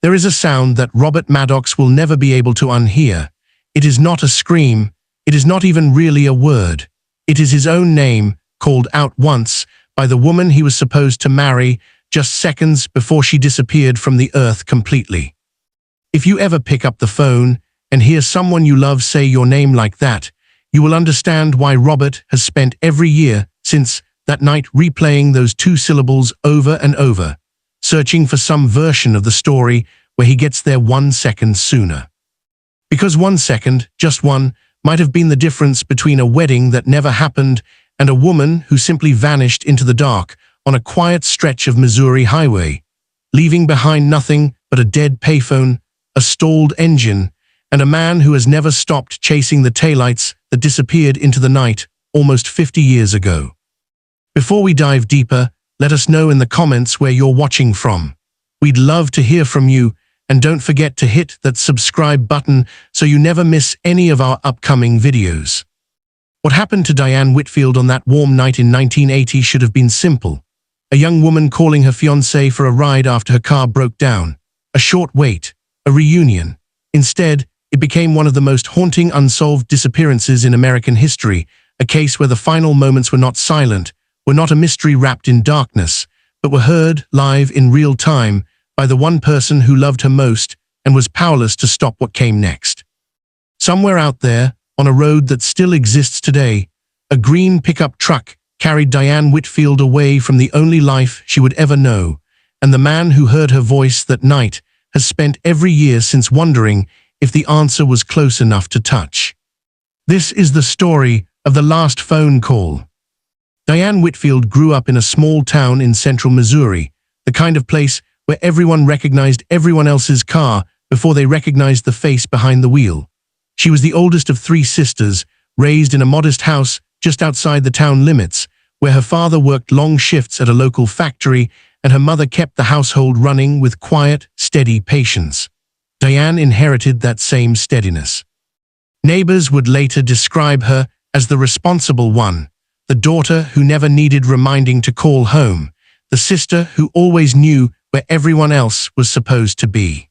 There is a sound that Robert Maddox will never be able to unhear. It is not a scream. It is not even really a word. It is his own name, called out once by the woman he was supposed to marry just seconds before she disappeared from the earth completely. If you ever pick up the phone and hear someone you love say your name like that, you will understand why Robert has spent every year since that night replaying those two syllables over and over, searching for some version of the story where he gets there 1 second sooner. Because 1 second, just one, might have been the difference between a wedding that never happened and a woman who simply vanished into the dark on a quiet stretch of Missouri highway, leaving behind nothing but a dead payphone, a stalled engine, and a man who has never stopped chasing the taillights that disappeared into the night almost 50 years ago. Before we dive deeper, let us know in the comments where you're watching from. We'd love to hear from you, and don't forget to hit that subscribe button so you never miss any of our upcoming videos. What happened to Diane Whitfield on that warm night in 1980 should have been simple. A young woman calling her fiancé for a ride after her car broke down. A short wait. A reunion. Instead, it became one of the most haunting unsolved disappearances in American history, a case where the final moments were not silent, were not a mystery wrapped in darkness, but were heard live in real time by the one person who loved her most and was powerless to stop what came next. Somewhere out there, on a road that still exists today, a green pickup truck carried Diane Whitfield away from the only life she would ever know, and the man who heard her voice that night has spent every year since wondering if the answer was close enough to touch. This is the story of the last phone call. Diane Whitfield grew up in a small town in central Missouri, the kind of place where everyone recognized everyone else's car before they recognized the face behind the wheel. She was the oldest of 3 sisters, raised in a modest house just outside the town limits, where her father worked long shifts at a local factory and her mother kept the household running with quiet, steady patience. Diane inherited that same steadiness. Neighbors would later describe her as the responsible one, the daughter who never needed reminding to call home, the sister who always knew where everyone else was supposed to be.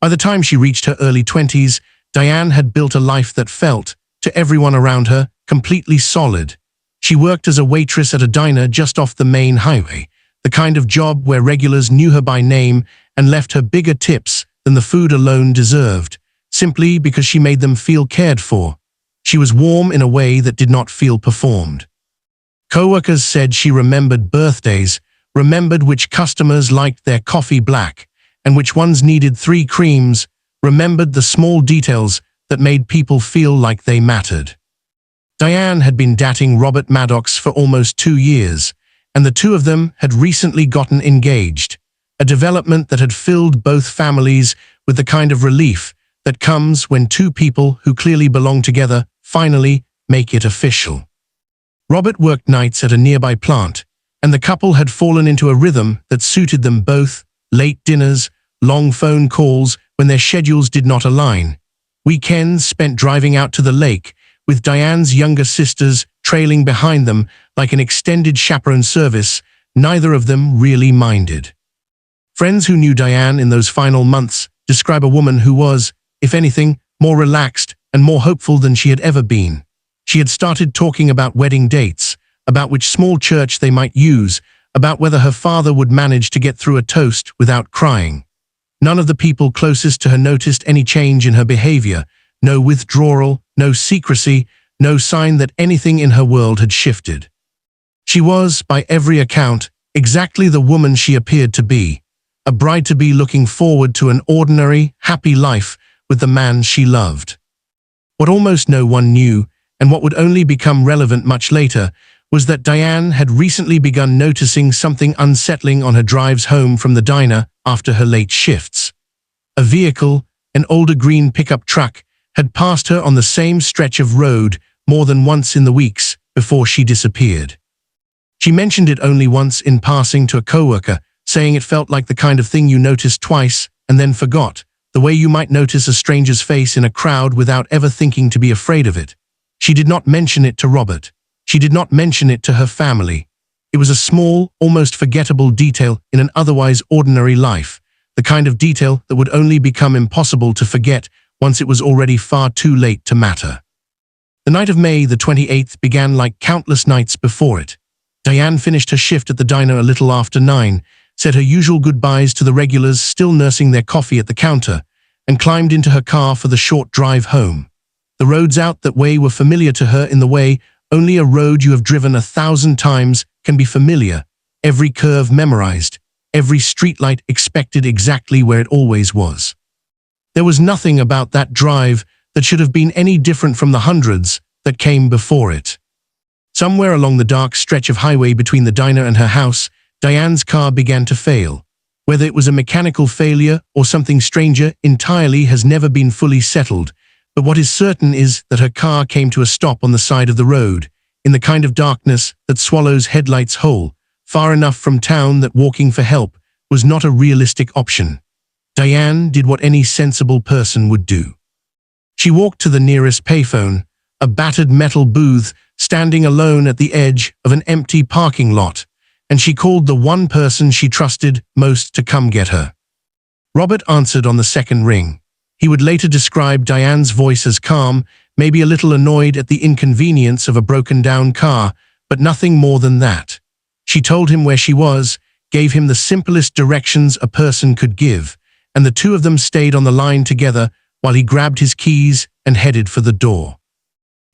By the time she reached her early 20s, Diane had built a life that felt, to everyone around her, completely solid. She worked as a waitress at a diner just off the main highway, the kind of job where regulars knew her by name and left her bigger tips than the food alone deserved, simply because she made them feel cared for. She was warm in a way that did not feel performed. Co-workers said she remembered birthdays, remembered which customers liked their coffee black, and which ones needed 3 creams, remembered the small details that made people feel like they mattered. Diane had been dating Robert Maddox for almost 2 years, and the two of them had recently gotten engaged, a development that had filled both families with the kind of relief that comes when 2 people who clearly belong together finally make it official. Robert worked nights at a nearby plant, and the couple had fallen into a rhythm that suited them both: late dinners, long phone calls when their schedules did not align, weekends spent driving out to the lake, with Diane's younger sisters trailing behind them like an extended chaperone service. Neither of them really minded. Friends who knew Diane in those final months describe a woman who was, if anything, more relaxed and more hopeful than she had ever been. She had started talking about wedding dates, about which small church they might use, about whether her father would manage to get through a toast without crying. None of the people closest to her noticed any change in her behavior, no withdrawal, no secrecy, no sign that anything in her world had shifted. She was, by every account, exactly the woman she appeared to be, a bride-to-be looking forward to an ordinary, happy life with the man she loved. What almost no one knew, and what would only become relevant much later, was that Diane had recently begun noticing something unsettling on her drives home from the diner after her late shifts. A vehicle, an older green pickup truck, had passed her on the same stretch of road more than once in the weeks before she disappeared. She mentioned it only once in passing to a coworker, saying it felt like the kind of thing you noticed twice and then forgot, the way you might notice a stranger's face in a crowd without ever thinking to be afraid of it. She did not mention it to Robert. She did not mention it to her family. It was a small, almost forgettable detail in an otherwise ordinary life, the kind of detail that would only become impossible to forget once it was already far too late to matter. The night of May the 28th began like countless nights before it. Diane finished her shift at the diner a little after 9, said her usual goodbyes to the regulars still nursing their coffee at the counter, and climbed into her car for the short drive home. The roads out that way were familiar to her in the way only a road you have driven 1,000 times can be familiar, every curve memorized, every streetlight expected exactly where it always was. There was nothing about that drive that should have been any different from the hundreds that came before it. Somewhere along the dark stretch of highway between the diner and her house, Diane's car began to fail. Whether it was a mechanical failure or something stranger entirely has never been fully settled, but what is certain is that her car came to a stop on the side of the road, in the kind of darkness that swallows headlights whole, far enough from town that walking for help was not a realistic option. Diane did what any sensible person would do. She walked to the nearest payphone, a battered metal booth standing alone at the edge of an empty parking lot, and she called the one person she trusted most to come get her. Robert answered on the second ring. He would later describe Diane's voice as calm, maybe a little annoyed at the inconvenience of a broken-down car, but nothing more than that. She told him where she was, gave him the simplest directions a person could give, and the two of them stayed on the line together while he grabbed his keys and headed for the door.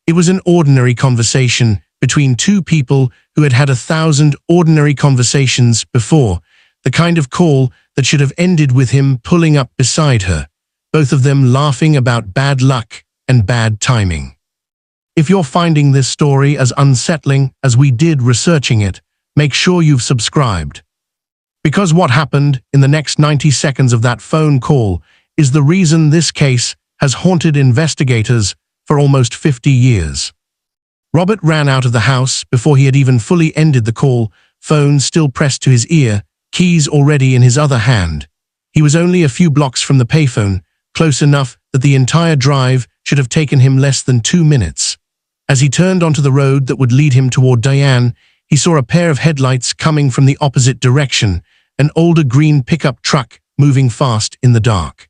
It was an ordinary conversation between two people who had had 1,000 ordinary conversations before, the kind of call that should have ended with him pulling up beside her, both of them laughing about bad luck and bad timing. If you're finding this story as unsettling as we did researching it, make sure you've subscribed. Because what happened in the next 90 seconds of that phone call is the reason this case has haunted investigators for almost 50 years. Robert ran out of the house before he had even fully ended the call, phone still pressed to his ear, keys already in his other hand. He was only a few blocks from the payphone, close enough that the entire drive should have taken him less than 2 minutes. As he turned onto the road that would lead him toward Diane, he saw a pair of headlights coming from the opposite direction, an older green pickup truck moving fast in the dark.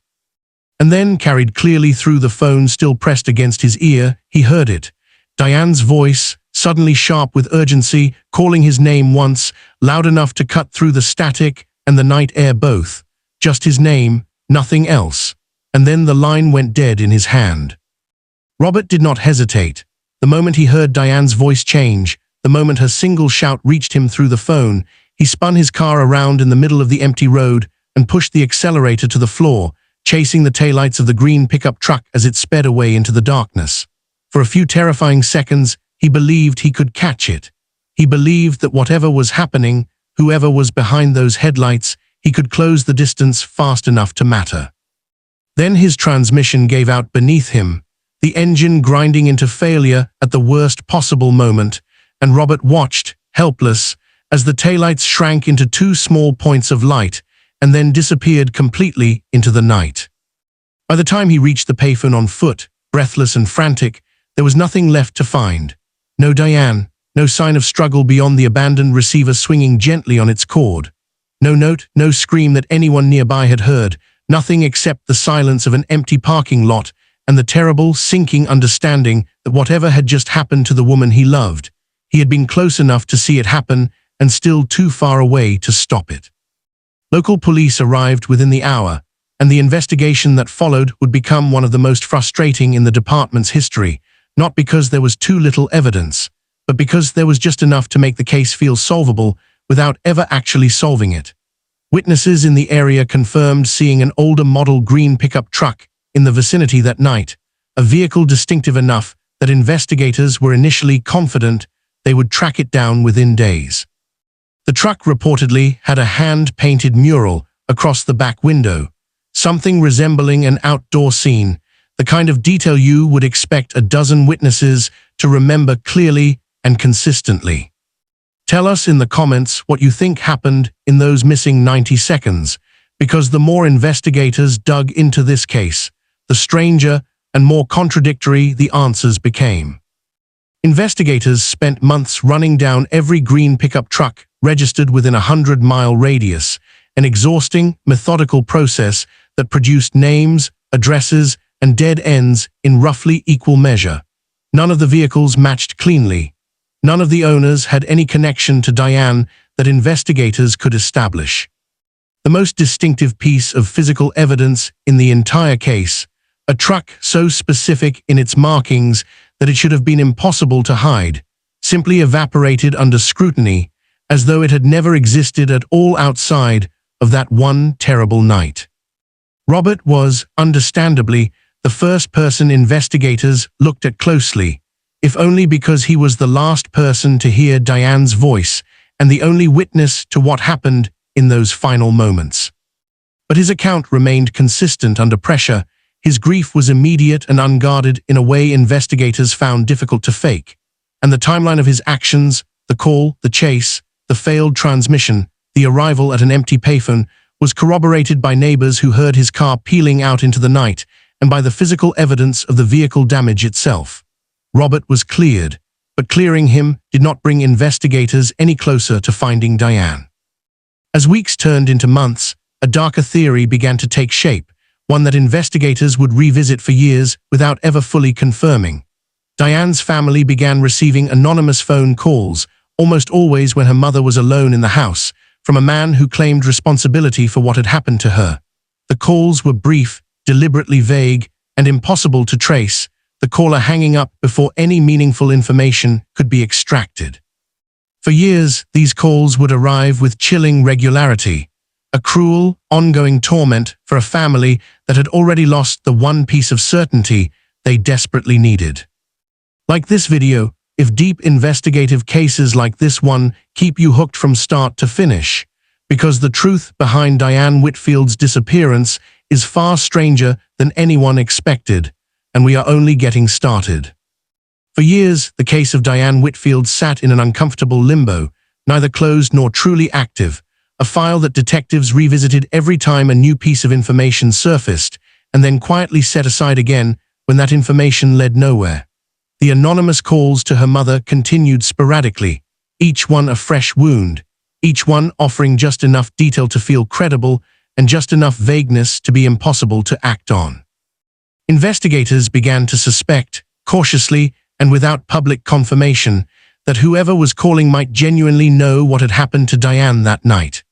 And then, carried clearly through the phone still pressed against his ear, he heard it. Diane's voice, suddenly sharp with urgency, calling his name once, loud enough to cut through the static and the night air both. Just his name, nothing else. And then the line went dead in his hand. Robert did not hesitate. The moment he heard Diane's voice change, the moment her single shout reached him through the phone, he spun his car around in the middle of the empty road and pushed the accelerator to the floor, chasing the taillights of the green pickup truck as it sped away into the darkness. For a few terrifying seconds, he believed he could catch it. He believed that whatever was happening, whoever was behind those headlights, he could close the distance fast enough to matter. Then his transmission gave out beneath him, the engine grinding into failure at the worst possible moment, and Robert watched, helpless, as the taillights shrank into 2 small points of light and then disappeared completely into the night. By the time he reached the payphone on foot, breathless and frantic, there was nothing left to find. No Diane, no sign of struggle beyond the abandoned receiver swinging gently on its cord. No note, no scream that anyone nearby had heard, nothing except the silence of an empty parking lot and the terrible, sinking understanding that whatever had just happened to the woman he loved, he had been close enough to see it happen and still too far away to stop it. Local police arrived within the hour, and the investigation that followed would become one of the most frustrating in the department's history, not because there was too little evidence, but because there was just enough to make the case feel solvable without ever actually solving it. Witnesses in the area confirmed seeing an older model green pickup truck in the vicinity that night, a vehicle distinctive enough that investigators were initially confident they would track it down within days. The truck reportedly had a hand-painted mural across the back window, something resembling an outdoor scene, the kind of detail you would expect a dozen witnesses to remember clearly and consistently. Tell us in the comments what you think happened in those missing 90 seconds, because the more investigators dug into this case, the stranger and more contradictory the answers became. Investigators spent months running down every green pickup truck registered within a 100-mile radius, an exhausting, methodical process that produced names, addresses, and dead ends in roughly equal measure. None of the vehicles matched cleanly. None of the owners had any connection to Diane that investigators could establish. The most distinctive piece of physical evidence in the entire case, a truck so specific in its markings that it should have been impossible to hide, simply evaporated under scrutiny, as though it had never existed at all outside of that one terrible night. Robert was, understandably, the first person investigators looked at closely, if only because he was the last person to hear Diane's voice and the only witness to what happened in those final moments. But his account remained consistent under pressure. His grief was immediate and unguarded in a way investigators found difficult to fake, and the timeline of his actions, the call, the chase, the failed transmission, the arrival at an empty payphone, was corroborated by neighbors who heard his car peeling out into the night and by the physical evidence of the vehicle damage itself. Robert was cleared, but clearing him did not bring investigators any closer to finding Diane. As weeks turned into months, a darker theory began to take shape, one that investigators would revisit for years without ever fully confirming. Diane's family began receiving anonymous phone calls, almost always when her mother was alone in the house, from a man who claimed responsibility for what had happened to her. The calls were brief, deliberately vague, and impossible to trace, the caller hanging up before any meaningful information could be extracted. For years, these calls would arrive with chilling regularity, a cruel, ongoing torment for a family that had already lost the one piece of certainty they desperately needed. Like this video, if deep investigative cases like this one keep you hooked from start to finish, because the truth behind Diane Whitfield's disappearance is far stranger than anyone expected, and we are only getting started. For years, the case of Diane Whitfield sat in an uncomfortable limbo, neither closed nor truly active, a file that detectives revisited every time a new piece of information surfaced, and then quietly set aside again when that information led nowhere. The anonymous calls to her mother continued sporadically, each one a fresh wound, each one offering just enough detail to feel credible and just enough vagueness to be impossible to act on. Investigators began to suspect, cautiously and without public confirmation, that whoever was calling might genuinely know what had happened to Diane that night.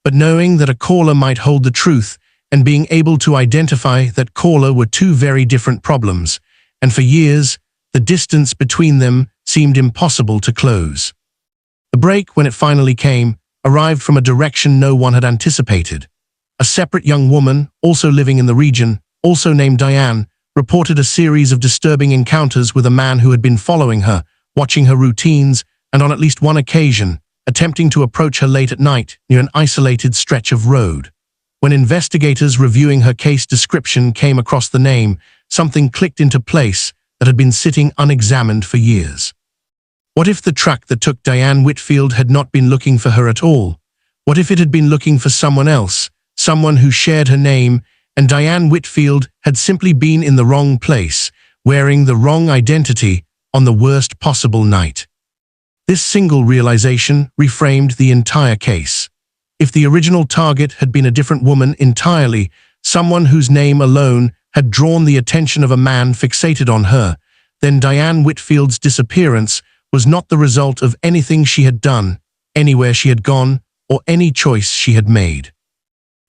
But knowing that a caller might hold the truth and being able to identify that caller were two very different problems, and for years, the distance between them seemed impossible to close. The break, when it finally came, arrived from a direction no one had anticipated. A separate young woman, also living in the region, also named Diane, reported a series of disturbing encounters with a man who had been following her, watching her routines, and on at least one occasion, attempting to approach her late at night near an isolated stretch of road. When investigators reviewing her case description came across the name, something clicked into place that had been sitting unexamined for years. What if the truck that took Diane Whitfield had not been looking for her at all? What if it had been looking for someone else, someone who shared her name, and Diane Whitfield had simply been in the wrong place, wearing the wrong identity on the worst possible night? This single realization reframed the entire case. If the original target had been a different woman entirely, someone whose name alone had drawn the attention of a man fixated on her, then Diane Whitfield's disappearance was not the result of anything she had done, anywhere she had gone, or any choice she had made.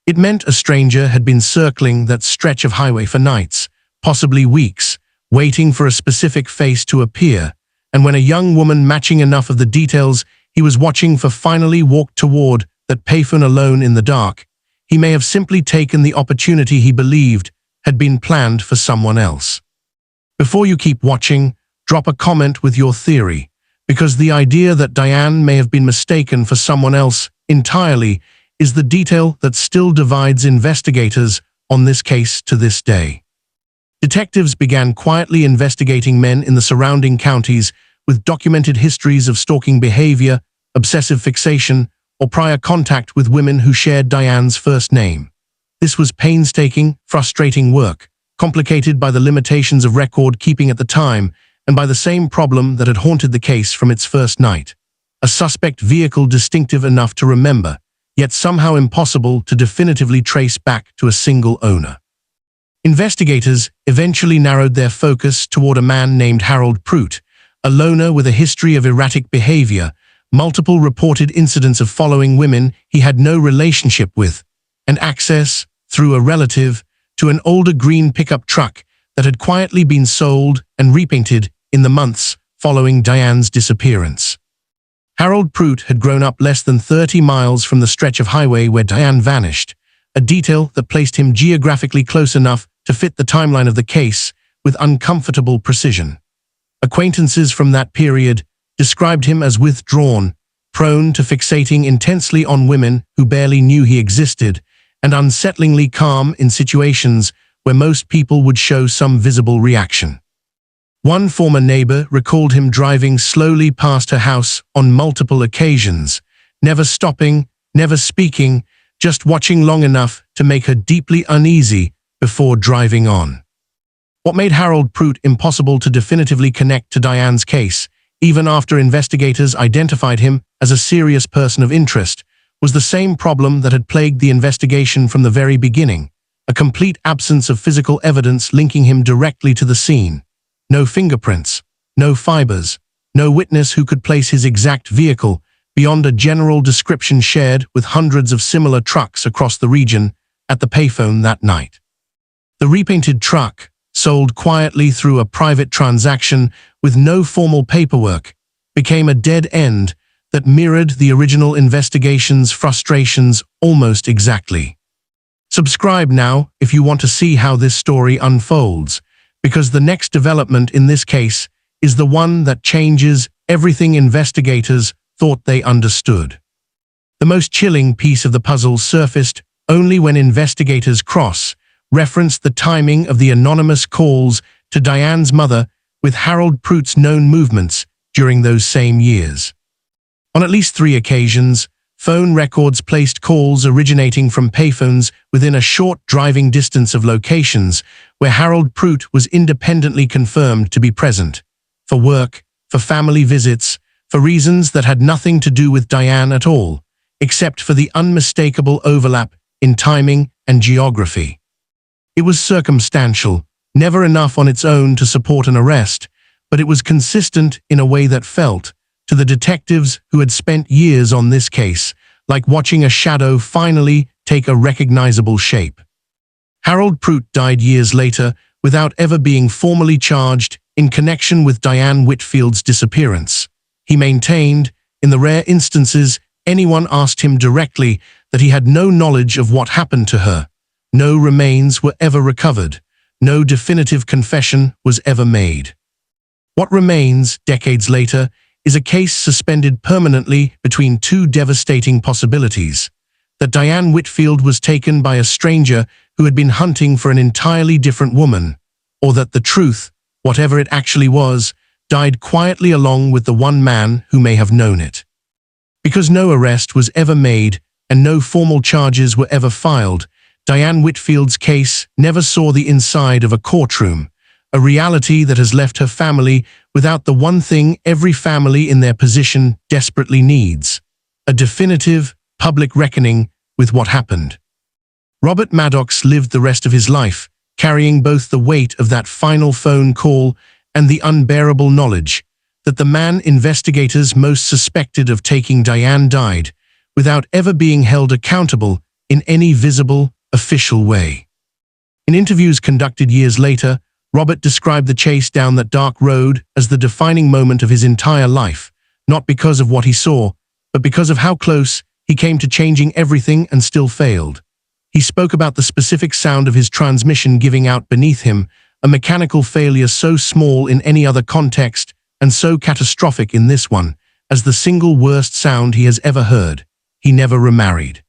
It meant a stranger had been circling that stretch of highway for nights, possibly weeks, waiting for a specific face to appear, and when a young woman matching enough of the details he was watching for finally walked toward that payphone alone in the dark, he may have simply taken the opportunity he believed had been planned for someone else. Before you keep watching, drop a comment with your theory, because the idea that Diane may have been mistaken for someone else entirely is the detail that still divides investigators on this case to this day. Detectives began quietly investigating men in the surrounding counties with documented histories of stalking behavior, obsessive fixation, or prior contact with women who shared Diane's first name. This was painstaking, frustrating work, complicated by the limitations of record keeping at the time and by the same problem that had haunted the case from its first night. A suspect vehicle distinctive enough to remember, yet somehow impossible to definitively trace back to a single owner. Investigators eventually narrowed their focus toward a man named Harold Prout, a loner with a history of erratic behavior, multiple reported incidents of following women he had no relationship with, and access, through a relative, to an older green pickup truck that had quietly been sold and repainted in the months following Diane's disappearance. Harold Prout had grown up less than 30 miles from the stretch of highway where Diane vanished, a detail that placed him geographically close enough to fit the timeline of the case with uncomfortable precision. Acquaintances from that period described him as withdrawn, prone to fixating intensely on women who barely knew he existed, and unsettlingly calm in situations where most people would show some visible reaction. One former neighbor recalled him driving slowly past her house on multiple occasions, never stopping, never speaking, just watching long enough to make her deeply uneasy before driving on. What made Harold Prout impossible to definitively connect to Diane's case, even after investigators identified him as a serious person of interest, was the same problem that had plagued the investigation from the very beginning, a complete absence of physical evidence linking him directly to the scene. No fingerprints, no fibers, no witness who could place his exact vehicle beyond a general description shared with hundreds of similar trucks across the region at the payphone that night. The repainted truck, sold quietly through a private transaction with no formal paperwork, became a dead end that mirrored the original investigation's frustrations almost exactly. Subscribe now if you want to see how this story unfolds, because the next development in this case is the one that changes everything investigators thought they understood. The most chilling piece of the puzzle surfaced only when investigators cross-referenced the timing of the anonymous calls to Diane's mother with Harold Prout's known movements during those same years. On at least 3 occasions, phone records placed calls originating from payphones within a short driving distance of locations where Harold Prout was independently confirmed to be present, for work, for family visits, for reasons that had nothing to do with Diane at all, except for the unmistakable overlap in timing and geography. It was circumstantial, never enough on its own to support an arrest, but it was consistent in a way that felt, to the detectives who had spent years on this case, like watching a shadow finally take a recognizable shape. Harold Prout died years later without ever being formally charged in connection with Diane Whitfield's disappearance. He maintained, in the rare instances anyone asked him directly, that he had no knowledge of what happened to her. No remains were ever recovered. No definitive confession was ever made. What remains, decades later, is a case suspended permanently between 2 devastating possibilities: that Diane Whitfield was taken by a stranger who had been hunting for an entirely different woman, or that the truth, whatever it actually was, died quietly along with the one man who may have known it. Because no arrest was ever made and no formal charges were ever filed, Diane Whitfield's case never saw the inside of a courtroom, a reality that has left her family without the one thing every family in their position desperately needs: a definitive, public reckoning with what happened. Robert Maddox lived the rest of his life, carrying both the weight of that final phone call and the unbearable knowledge that the man investigators most suspected of taking Diane died, without ever being held accountable in any visible, official way. In interviews conducted years later, Robert described the chase down that dark road as the defining moment of his entire life, not because of what he saw, but because of how close he came to changing everything and still failed. He spoke about the specific sound of his transmission giving out beneath him, a mechanical failure so small in any other context and so catastrophic in this one, as the single worst sound he has ever heard. He never remarried.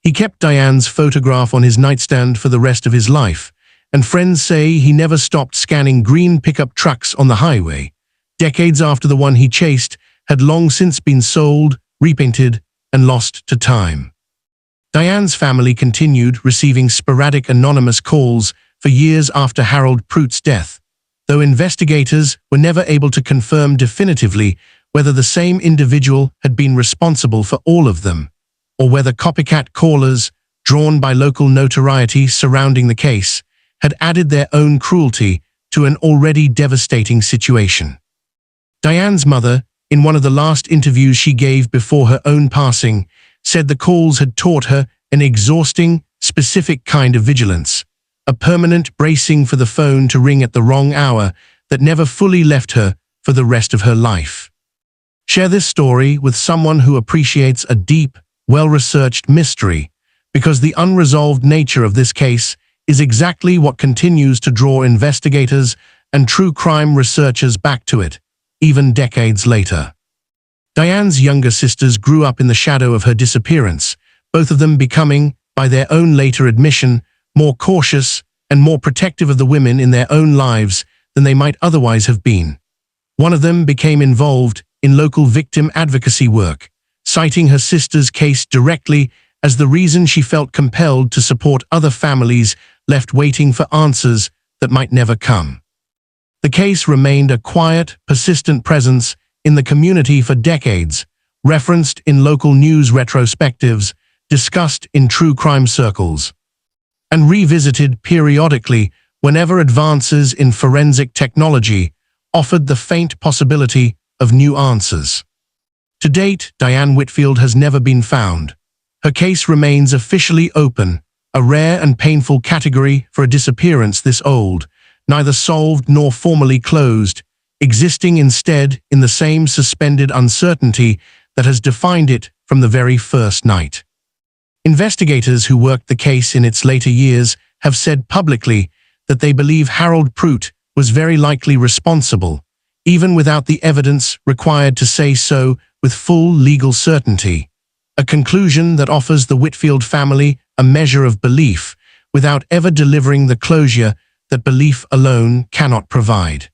He kept Diane's photograph on his nightstand for the rest of his life, and friends say he never stopped scanning green pickup trucks on the highway, decades after the one he chased had long since been sold, repainted, and lost to time. Diane's family continued receiving sporadic anonymous calls for years after Harold Prout's death, though investigators were never able to confirm definitively whether the same individual had been responsible for all of them. or whether copycat callers, drawn by local notoriety surrounding the case, had added their own cruelty to an already devastating situation. Diane's mother, in one of the last interviews she gave before her own passing, said the calls had taught her an exhausting, specific kind of vigilance, a permanent bracing for the phone to ring at the wrong hour that never fully left her for the rest of her life. Share this story with someone who appreciates a deep, well-researched mystery, because the unresolved nature of this case is exactly what continues to draw investigators and true crime researchers back to it, even decades later. Diane's younger sisters grew up in the shadow of her disappearance, both of them becoming, by their own later admission, more cautious and more protective of the women in their own lives than they might otherwise have been. One of them became involved in local victim advocacy work, citing her sister's case directly as the reason she felt compelled to support other families left waiting for answers that might never come. The case remained a quiet, persistent presence in the community for decades, referenced in local news retrospectives, discussed in true crime circles, and revisited periodically whenever advances in forensic technology offered the faint possibility of new answers. To date, Diane Whitfield has never been found. Her case remains officially open, a rare and painful category for a disappearance this old, neither solved nor formally closed, existing instead in the same suspended uncertainty that has defined it from the very first night. Investigators who worked the case in its later years have said publicly that they believe Harold Prout was very likely responsible, even without the evidence required to say so with full legal certainty, a conclusion that offers the Whitfield family a measure of belief without ever delivering the closure that belief alone cannot provide.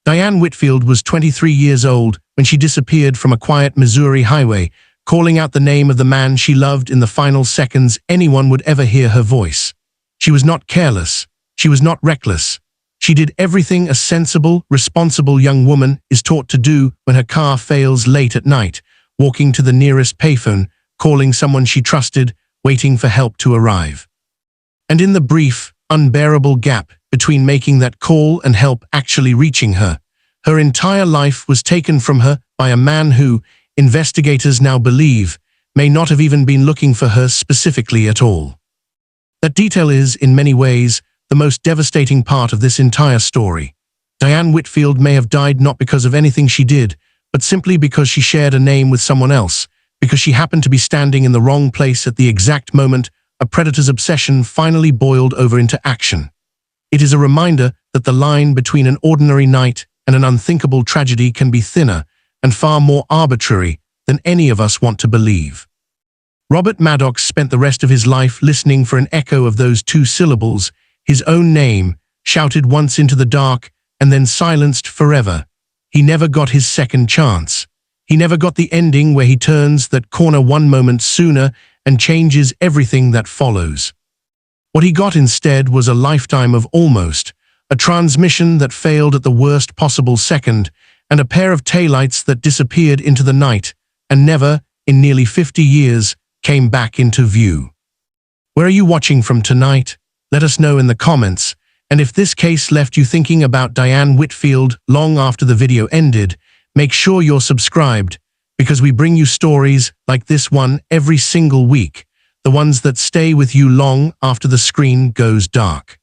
Diane Whitfield was 23 years old when she disappeared from a quiet Missouri highway, calling out the name of the man she loved in the final seconds anyone would ever hear her voice. She was not careless. She was not reckless. She did everything a sensible, responsible young woman is taught to do when her car fails late at night, walking to the nearest payphone, calling someone she trusted, waiting for help to arrive. And in the brief, unbearable gap between making that call and help actually reaching her, her entire life was taken from her by a man who, investigators now believe, may not have even been looking for her specifically at all. That detail is, in many ways, the most devastating part of this entire story. Diane Whitfield may have died not because of anything she did, but simply because she shared a name with someone else, because she happened to be standing in the wrong place at the exact moment a predator's obsession finally boiled over into action. It is a reminder that the line between an ordinary night and an unthinkable tragedy can be thinner and far more arbitrary than any of us want to believe. Robert Maddox spent the rest of his life listening for an echo of those two syllables, his own name, shouted once into the dark and then silenced forever. He never got his second chance. He never got the ending where he turns that corner one moment sooner and changes everything that follows. What he got instead was a lifetime of almost, a transmission that failed at the worst possible second, and a pair of taillights that disappeared into the night and never, in nearly 50 years, came back into view. Where are you watching from tonight? Let us know in the comments, and if this case left you thinking about Diane Whitfield long after the video ended, make sure you're subscribed, because we bring you stories like this one every single week, the ones that stay with you long after the screen goes dark.